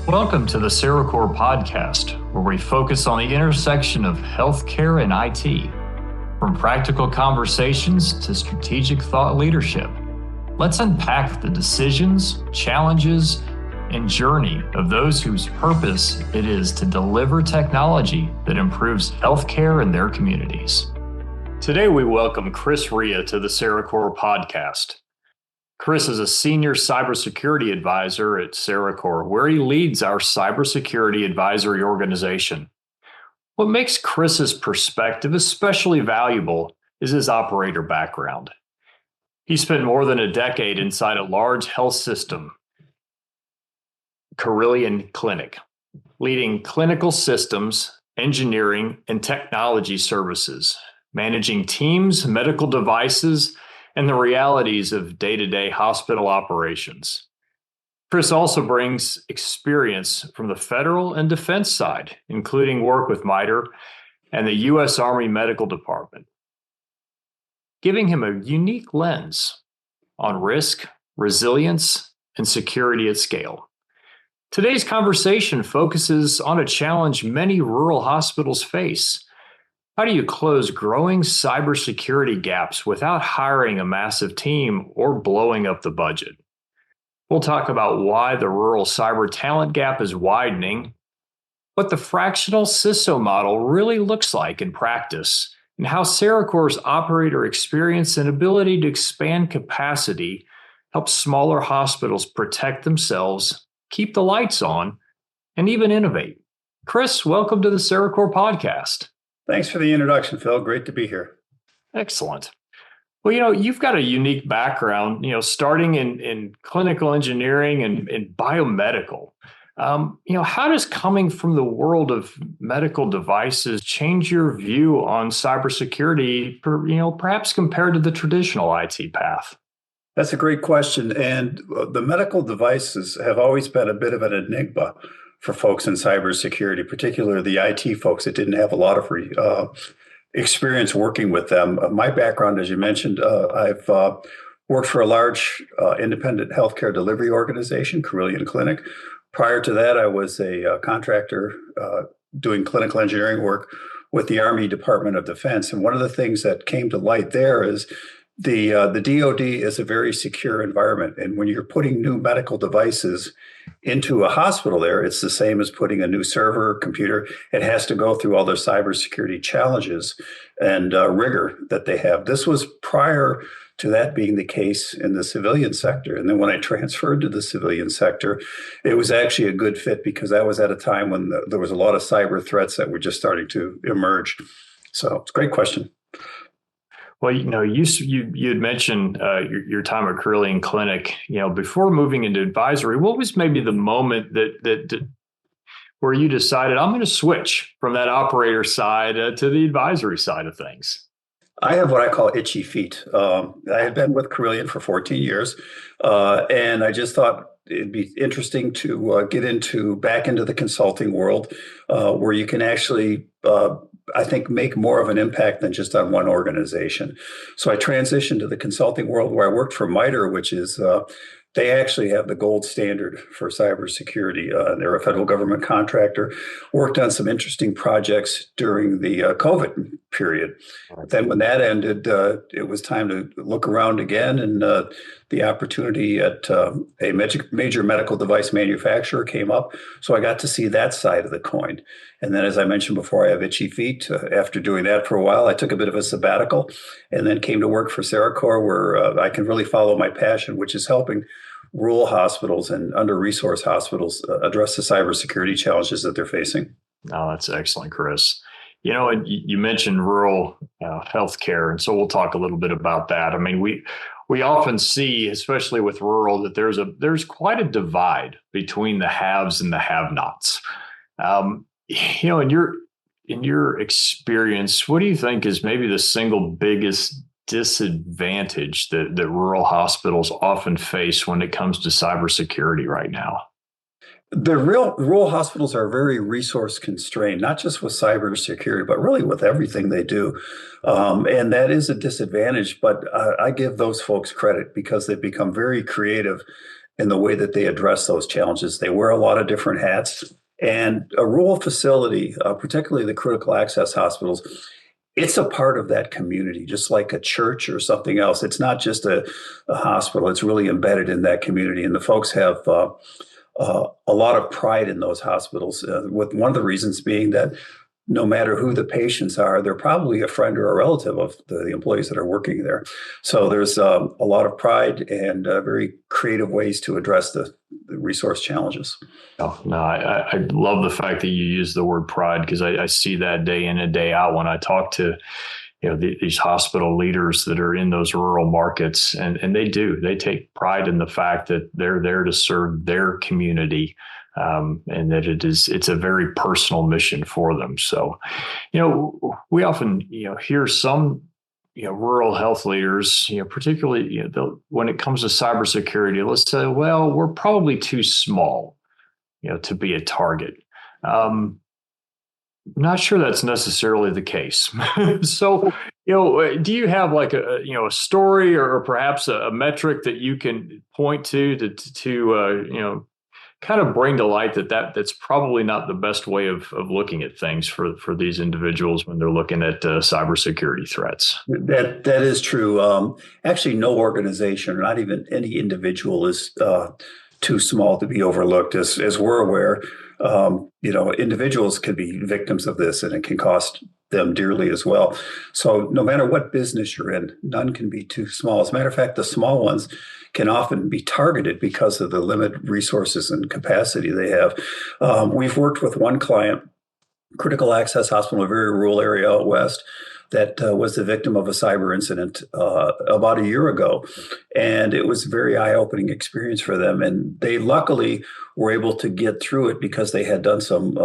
Welcome to the CereCore Podcast, where we focus on the intersection of healthcare and IT. From practical conversations to strategic thought leadership, let's unpack the decisions, challenges, and journey of those whose purpose it is to deliver technology that improves healthcare in their communities. Today, we welcome Chris Riha to the CereCore Podcast. Chris is a senior cybersecurity advisor at CereCore, where he leads our cybersecurity advisory organization. What makes Chris's perspective especially valuable is his operator background. He spent more than a decade inside a large health system, Carilion Clinic, leading clinical systems, engineering, and technology services, managing teams, medical devices, and the realities of day-to-day hospital operations. Chris also brings experience from the federal and defense side, including work with MITRE and the U.S. Army Medical Department, giving him a unique lens on risk, resilience, and security at scale. Today's conversation focuses on a challenge many rural hospitals face. How do you close growing cybersecurity gaps without hiring a massive team or blowing up the budget? We'll talk about why the rural cyber talent gap is widening, what the fractional CISO model really looks like in practice, and how CereCore's operator experience and ability to expand capacity helps smaller hospitals protect themselves, keep the lights on, and even innovate. Chris, welcome to the CereCore Podcast. Thanks for the introduction, Phil. Great to be here. Excellent. Well, you've got a unique background, starting in clinical engineering and biomedical. How does coming from the world of medical devices change your view on cybersecurity, perhaps compared to the traditional IT path? That's a great question. And the medical devices have always been a bit of an enigma for folks in cybersecurity, particularly the IT folks that didn't have a lot of experience working with them. My background, as you mentioned, I've worked for a large independent healthcare delivery organization, Carilion Clinic. Prior to that, I was a contractor doing clinical engineering work with the Army Department of Defense. And one of the things that came to light there is the DoD is a very secure environment. And when you're putting new medical devices into a hospital there, it's the same as putting a new server, computer. It has to go through all their cybersecurity challenges and rigor that they have. This was prior to that being the case in the civilian sector. And then when I transferred to the civilian sector, it was actually a good fit because that was at a time when there was a lot of cyber threats that were just starting to emerge. So it's a great question. Well, you had mentioned your time at Carilion Clinic. Before moving into advisory, what was maybe the moment that where you decided I'm going to switch from that operator side to the advisory side of things? I have what I call itchy feet. I had been with Carilion for 14 years, and I just thought it'd be interesting to get back into the consulting world, where you can actually I think make more of an impact than just on one organization. So I transitioned to the consulting world where I worked for MITRE, which is they actually have the gold standard for cybersecurity. They're a federal government contractor, worked on some interesting projects during the COVID period. Then when that ended, it was time to look around again, and the opportunity at a major medical device manufacturer came up. So I got to see that side of the coin. And then, as I mentioned before, I have itchy feet. After doing that for a while, I took a bit of a sabbatical and then came to work for CereCore, where I can really follow my passion, which is helping rural hospitals and under-resourced hospitals address the cybersecurity challenges that they're facing. Oh, that's excellent, Chris. And you mentioned rural healthcare, and so we'll talk a little bit about that. I mean, we often see, especially with rural, that there's quite a divide between the haves and the have-nots. In your experience, what do you think is maybe the single biggest disadvantage that rural hospitals often face when it comes to cybersecurity right now? The rural hospitals are very resource constrained, not just with cybersecurity, but really with everything they do. And that is a disadvantage, but I give those folks credit because they've become very creative in the way that they address those challenges. They wear a lot of different hats. And a rural facility, particularly the critical access hospitals, it's a part of that community, just like a church or something else. It's not just a hospital. It's really embedded in that community. And the folks have a lot of pride in those hospitals, with one of the reasons being that no matter who the patients are, they're probably a friend or a relative of the employees that are working there. So there's a lot of pride and very creative ways to address the resource challenges. Oh, no, I love the fact that you use the word pride, because I see that day in and day out when I talk to these hospital leaders that are in those rural markets, and they take pride in the fact that they're there to serve their community. And that it's a very personal mission for them. So, we often, hear some, rural health leaders, particularly, when it comes to cybersecurity, let's say, well, we're probably too small, to be a target. Not sure that's necessarily the case. So, do you have like a story or perhaps a metric that you can point to kind of bring to light that's probably not the best way of looking at things for these individuals when they're looking at cybersecurity threats? That is true. Actually, no organization, or not even any individual, is too small to be overlooked. As we're aware, individuals can be victims of this, and it can cost them dearly as well. So no matter what business you're in, none can be too small. As a matter of fact, the small ones can often be targeted because of the limited resources and capacity they have. We've worked with one client, critical access hospital in a very rural area out west, that was the victim of a cyber incident about a year ago. And it was a very eye-opening experience for them. And they luckily were able to get through it because they had done some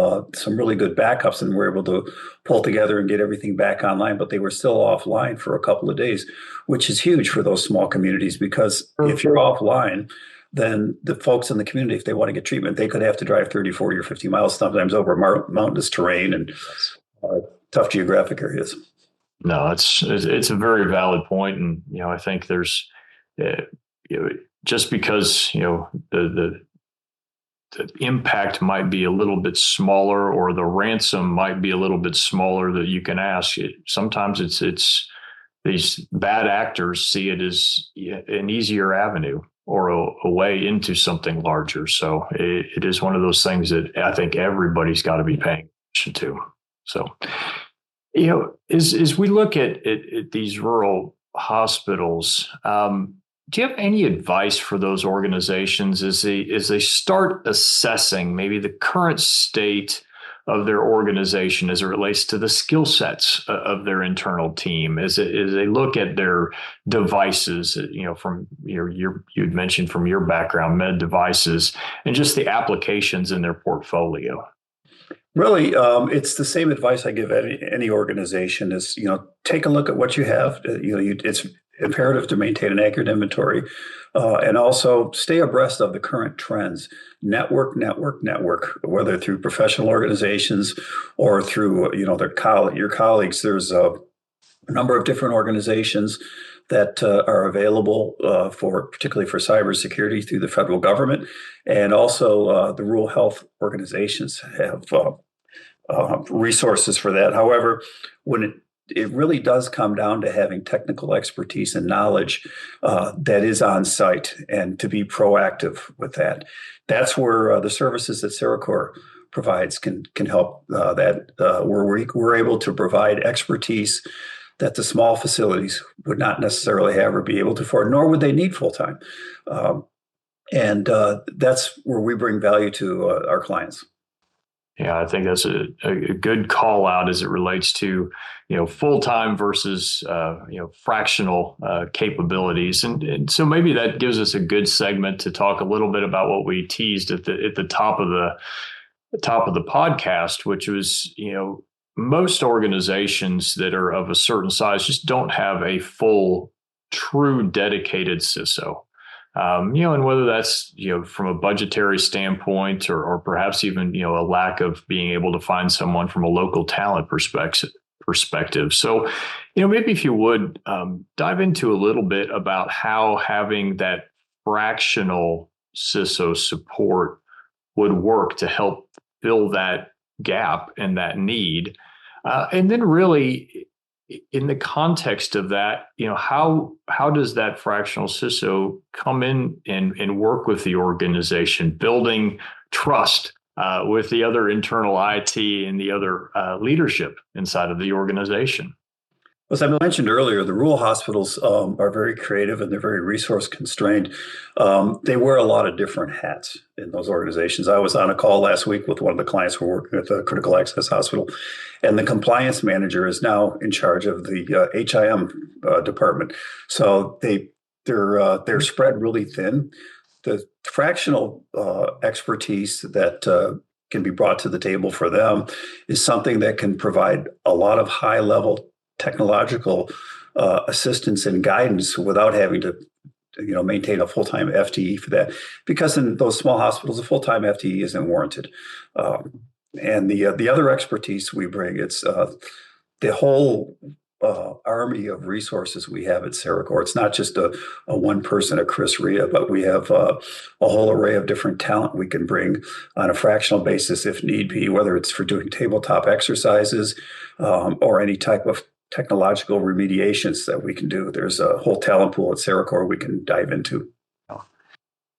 really good backups and were able to pull together and get everything back online. But they were still offline for a couple of days, which is huge for those small communities, because if you're offline, then the folks in the community, if they want to get treatment, they could have to drive 30, 40, or 50 miles, sometimes over mountainous terrain and tough geographic areas. No, it's a very valid point, and I think there's just because the impact might be a little bit smaller, or the ransom might be a little bit smaller that you can ask. Sometimes it's these bad actors see it as an easier avenue or a way into something larger. So it is one of those things that I think everybody's got to be paying attention to. So. As we look at these rural hospitals, do you have any advice for those organizations as they start assessing maybe the current state of their organization as it relates to the skill sets of their internal team, as they look at their devices, from you'd mentioned from your background, med devices, and just the applications in their portfolio? Really, it's the same advice I give any organization is, take a look at what you have. It's imperative to maintain an accurate inventory, and also stay abreast of the current trends. Network, whether through professional organizations or through, your colleagues. There's a number of different organizations that are available particularly for cybersecurity through the federal government, and also the rural health organizations have resources for that. However, when it really does come down to having technical expertise and knowledge that is on site, and to be proactive with that, that's where the services that CereCore provides can help. Where we're able to provide expertise that the small facilities would not necessarily have or be able to afford, nor would they need full time. And that's where we bring value to our clients. Yeah, I think that's a good call out as it relates to, full time versus, fractional capabilities. And so maybe that gives us a good segment to talk a little bit about what we teased at the top of the podcast, which was, most organizations that are of a certain size just don't have a full, true dedicated CISO. And whether that's, from a budgetary standpoint or perhaps even, a lack of being able to find someone from a local talent perspective. So, maybe if you would dive into a little bit about how having that fractional CISO support would work to help fill that gap and that need. And then really in the context of that, how does that fractional CISO come in and work with the organization, building trust with the other internal IT and the other leadership inside of the organization? As I mentioned earlier, the rural hospitals are very creative and they're very resource constrained. They wear a lot of different hats in those organizations. I was on a call last week with one of the clients we're working with, a critical access hospital, and the compliance manager is now in charge of the HIM department. So they're spread really thin. The fractional expertise that can be brought to the table for them is something that can provide a lot of high level technological assistance and guidance without having to maintain a full-time FTE for that, because in those small hospitals a full-time FTE isn't warranted. And the other expertise we bring, it's the whole army of resources we have at CereCore. It's not just a one person, a Chris Riha, but we have a whole array of different talent we can bring on a fractional basis if need be, whether it's for doing tabletop exercises or any type of technological remediations that we can do. There's a whole talent pool at CereCore we can dive into. Well,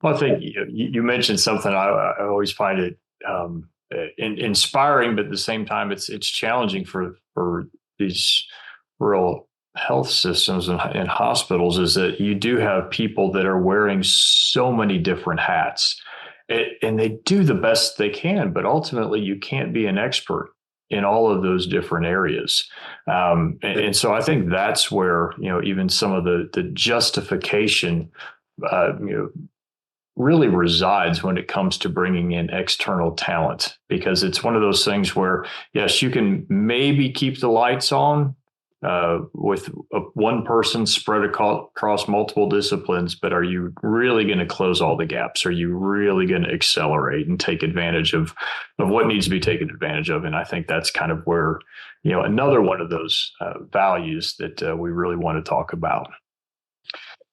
I think you mentioned something I always find it inspiring, but at the same time, it's challenging for these rural health systems and hospitals, is that you do have people that are wearing so many different hats, and they do the best they can, but ultimately you can't be an expert in all of those different areas. And so I think that's where, even some of the justification, really resides when it comes to bringing in external talent, because it's one of those things where, yes, you can maybe keep the lights on with one person spread across multiple disciplines, but are you really going to close all the gaps? Are you really going to accelerate and take advantage of what needs to be taken advantage of? And I think that's kind of where, another one of those values that we really want to talk about.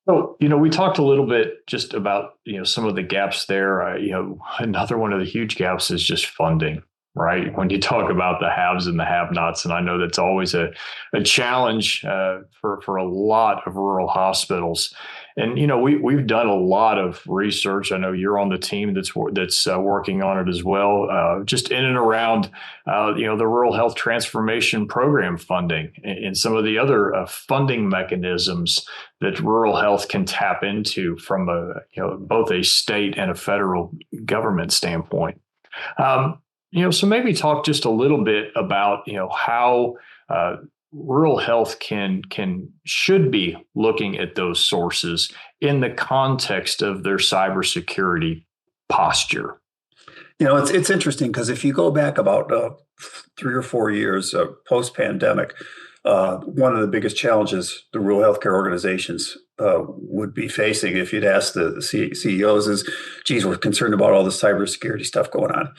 So, we talked a little bit just about, some of the gaps there. Another one of the huge gaps is just funding. Right. When you talk about the haves and the have-nots, and I know that's always a challenge for a lot of rural hospitals. And, we've done a lot of research. I know you're on the team that's working on it as well, just in and around, the Rural Health Transformation Program funding and some of the other funding mechanisms that rural health can tap into from both a state and a federal government standpoint. So maybe talk just a little bit about, how rural health should be looking at those sources in the context of their cybersecurity posture. It's interesting because if you go back about 3 or 4 years post-pandemic, one of the biggest challenges the rural healthcare organizations would be facing, if you'd ask the CEOs, is, geez, we're concerned about all the cybersecurity stuff going on.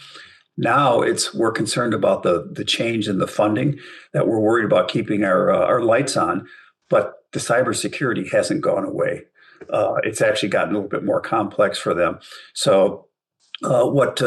Now we're concerned about the change in the funding, that we're worried about keeping our lights on, but the cybersecurity hasn't gone away. It's actually gotten a little bit more complex for them. So what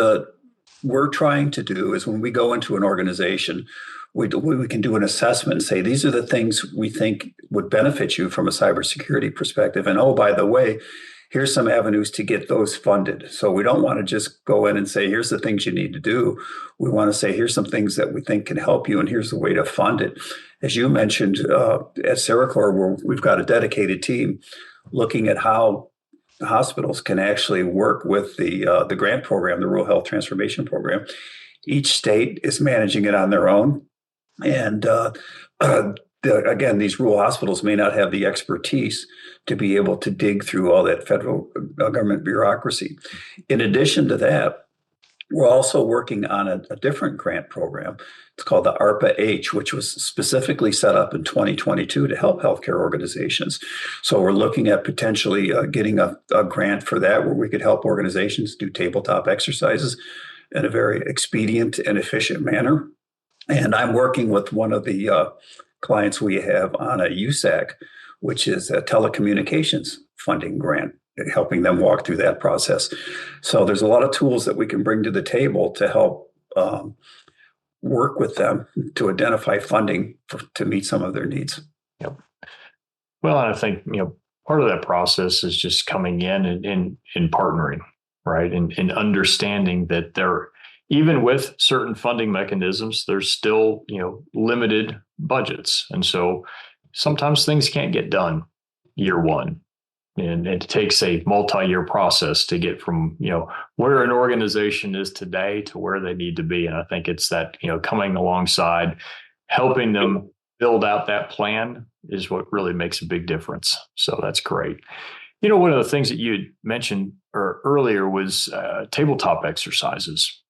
we're trying to do is, when we go into an organization, we can do an assessment and say, these are the things we think would benefit you from a cybersecurity perspective. And, oh, by the way, here's some avenues to get those funded. So we don't want to just go in and say, here's the things you need to do. We want to say, here's some things that we think can help you, and here's the way to fund it. As you mentioned, at CereCore, we've got a dedicated team looking at how hospitals can actually work with the grant program, the Rural Health Transformation Program. Each state is managing it on their own. And again, these rural hospitals may not have the expertise to be able to dig through all that federal government bureaucracy. In addition to that, we're also working on a different grant program. It's called the ARPA-H, which was specifically set up in 2022 to help healthcare organizations. So we're looking at potentially getting a grant for that, where we could help organizations do tabletop exercises in a very expedient and efficient manner. And I'm working with one of the clients we have on a USAC, which is a telecommunications funding grant. helping them walk through that process. So there's a lot of tools that we can bring to the table to help work with them to identify funding to meet some of their needs. Yep. Well, I think, part of that process is just coming in and partnering, right? And understanding that there, even with certain funding mechanisms, there's still, limited budgets. And so sometimes things can't get done year one. And it takes a multi-year process to get from, where an organization is today to where they need to be. And I think it's that, coming alongside, helping them build out that plan is what really makes a big difference. So that's great. One of the things that you mentioned earlier was tabletop exercises.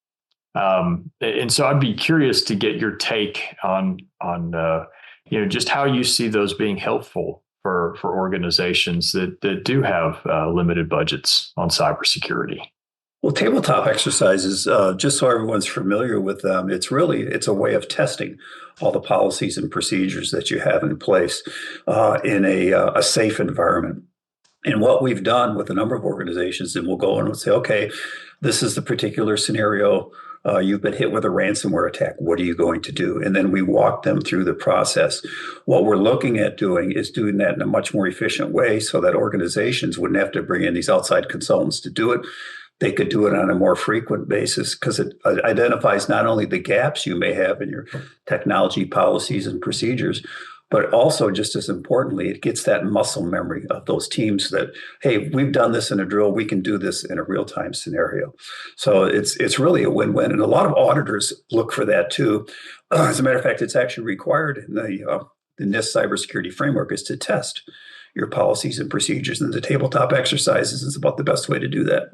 And so I'd be curious to get your take on just how you see those being helpful for organizations that do have limited budgets on cybersecurity. Well, tabletop exercises, just so everyone's familiar with them, it's a way of testing all the policies and procedures that you have in place in a safe environment. And what we've done with a number of organizations, and we'll go in and say, okay, this is the particular scenario. You've been hit with a ransomware attack. What are you going to do? And then we walk them through the process. What we're looking at doing is doing that in a much more efficient way so that organizations wouldn't have to bring in these outside consultants to do it. They could do it on a more frequent basis because it identifies not only the gaps you may have in your technology policies and procedures, but also, just as importantly, it gets that muscle memory of those teams that, hey, we've done this in a drill, we can do this in a real-time scenario. So it's really a win-win. And a lot of auditors look for that too. As a matter of fact, it's actually required in the NIST cybersecurity framework is to test your policies and procedures. And the tabletop exercises is about the best way to do that.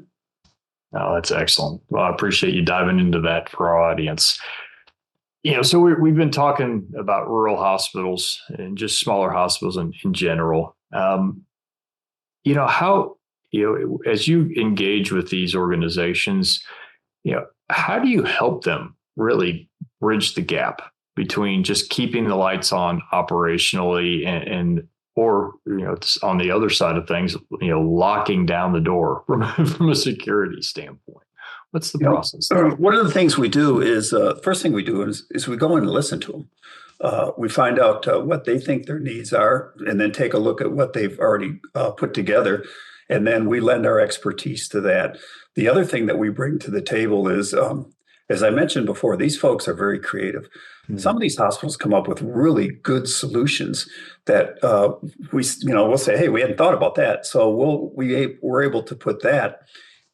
Oh, that's excellent. Well, I appreciate you diving into that for our audience. So we've been talking about rural hospitals and just smaller hospitals in general. How, as you engage with these organizations, how do you help them really bridge the gap between just keeping the lights on operationally or on the other side of things, locking down the door from a security standpoint? What's the process? One of the things we do is, first thing we do is we go in and listen to them. We find out what they think their needs are, and then take a look at what they've already put together, and then we lend our expertise to that. The other thing that we bring to the table is, as I mentioned before, these folks are very creative. Mm-hmm. Some of these hospitals come up with really good solutions that we'll say, hey, we hadn't thought about that. So we're able to put that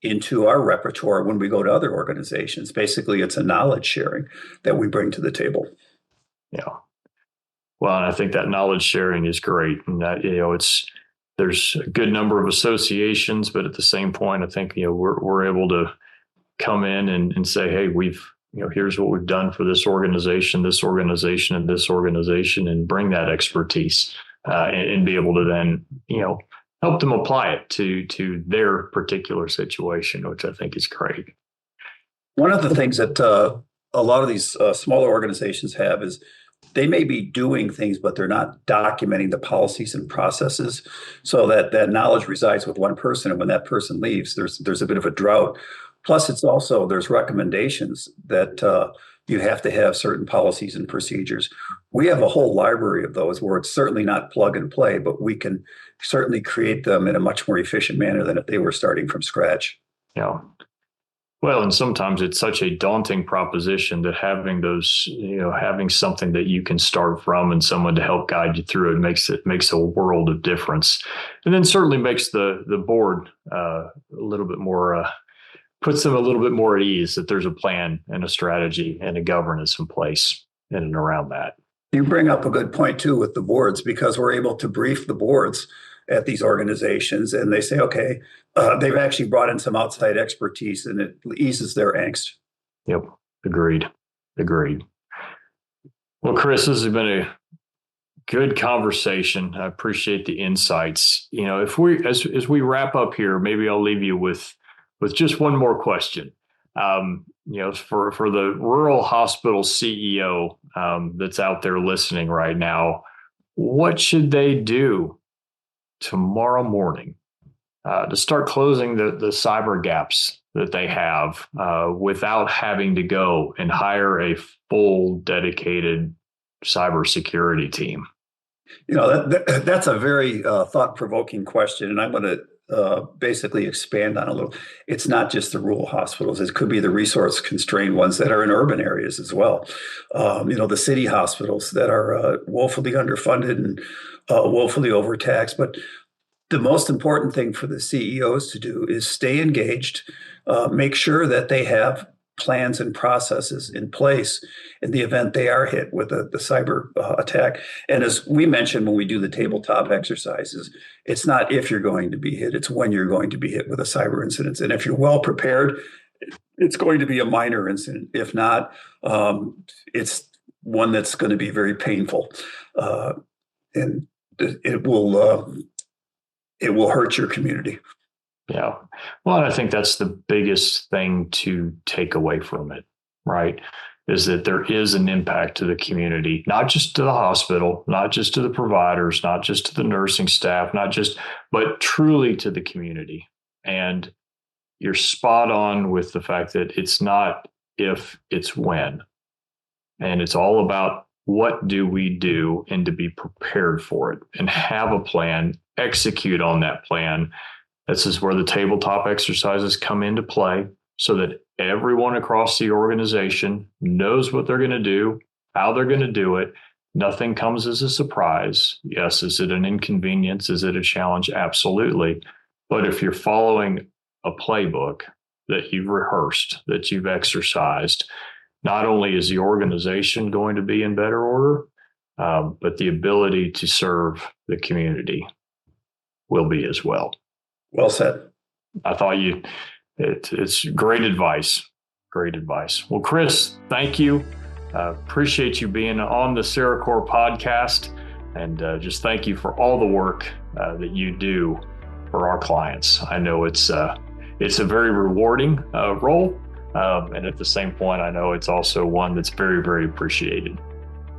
into our repertoire when we go to other organizations. Basically, it's a knowledge sharing that we bring to the table. Yeah. Well, and I think that knowledge sharing is great. And that, there's a good number of associations, but at the same point, I think, we're able to come in and say, hey, here's what we've done for this organization, and this organization, and bring that expertise and be able to then, help them apply it to their particular situation, which I think is great. One of the things that a lot of these smaller organizations have is they may be doing things, but they're not documenting the policies and processes, so that knowledge resides with one person. And when that person leaves, there's a bit of a drought. Plus, it's also, there's recommendations that you have to have certain policies and procedures. We have a whole library of those where it's certainly not plug and play, but we can certainly create them in a much more efficient manner than if they were starting from scratch. Yeah. Well, and sometimes it's such a daunting proposition that having those, having something that you can start from and someone to help guide you through it makes a world of difference. And then certainly makes the board a little bit more, puts them a little bit more at ease that there's a plan and a strategy and a governance in place in and around that. You bring up a good point too with the boards, because we're able to brief the boards at these organizations and they say, okay, they've actually brought in some outside expertise and it eases their angst. Yep. Agreed. Well, Chris, this has been a good conversation. I appreciate the insights. If as we wrap up here, maybe I'll leave you with just one more question. For the rural hospital CEO that's out there listening right now, what should they do tomorrow morning to start closing the cyber gaps that they have without having to go and hire a full dedicated cybersecurity team? That's a very thought-provoking question, and I'm going to basically expand on a little. It's not just the rural hospitals; it could be the resource-constrained ones that are in urban areas as well. The city hospitals that are woefully underfunded and woefully overtaxed. But the most important thing for the CEOs to do is stay engaged, make sure that they have plans and processes in place in the event they are hit with the cyber attack. And as we mentioned when we do the tabletop exercises, it's not if you're going to be hit, it's when you're going to be hit with a cyber incident. And if you're well prepared, it's going to be a minor incident. If not, it's one that's going to be very painful. And it will hurt your community. Yeah. Well, I think that's the biggest thing to take away from it, right? Is that there is an impact to the community, not just to the hospital, not just to the providers, not just to the nursing staff, but truly to the community. And you're spot on with the fact that it's not if, it's when. And it's all about what do we do and to be prepared for it and have a plan, execute on that plan. This is where the tabletop exercises come into play so that everyone across the organization knows what they're going to do, how they're going to do it. Nothing comes as a surprise. Yes, is it an inconvenience? Is it a challenge? Absolutely. But if you're following a playbook that you've rehearsed, that you've exercised, not only is the organization going to be in better order, but the ability to serve the community will be as well. Well said. I thought it's great advice. Great advice. Well, Chris, thank you. Appreciate you being on the CereCore podcast, and just thank you for all the work that you do for our clients. I know it's a very rewarding role, and at the same point, I know it's also one that's very, very appreciated.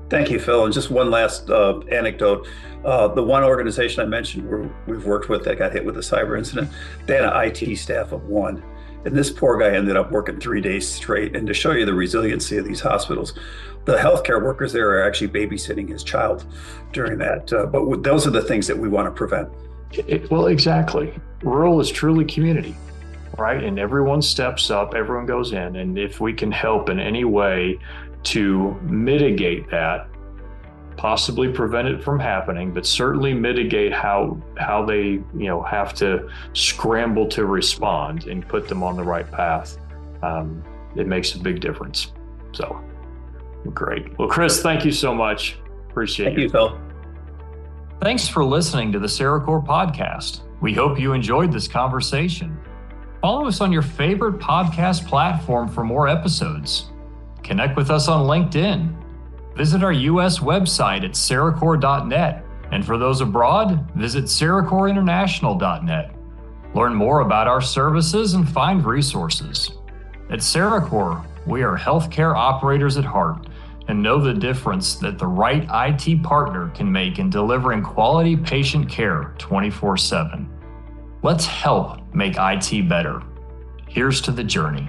Thank you, Phil. And just one last anecdote. The one organization I mentioned we've worked with that got hit with a cyber incident, they had an IT staff of one. And this poor guy ended up working 3 days straight. And to show you the resiliency of these hospitals, the healthcare workers there are actually babysitting his child during that. But those are the things that we want to prevent. Well, exactly. Rural is truly community, right? And everyone steps up, everyone goes in. And if we can help in any way to mitigate that, possibly prevent it from happening, but certainly mitigate how they have to scramble to respond and put them on the right path, it makes a big difference. So great. Well, Chris, thank you so much. Appreciate it. Thank you, Phil. Thanks for listening to the CereCore Podcast. We hope you enjoyed this conversation. Follow us on your favorite podcast platform for more episodes. Connect with us on LinkedIn. Visit our U.S. website at CereCore.net. And for those abroad, visit CereCoreInternational.net. Learn more about our services and find resources. At CereCore, we are healthcare operators at heart and know the difference that the right IT partner can make in delivering quality patient care 24/7. Let's help make IT better. Here's to the journey.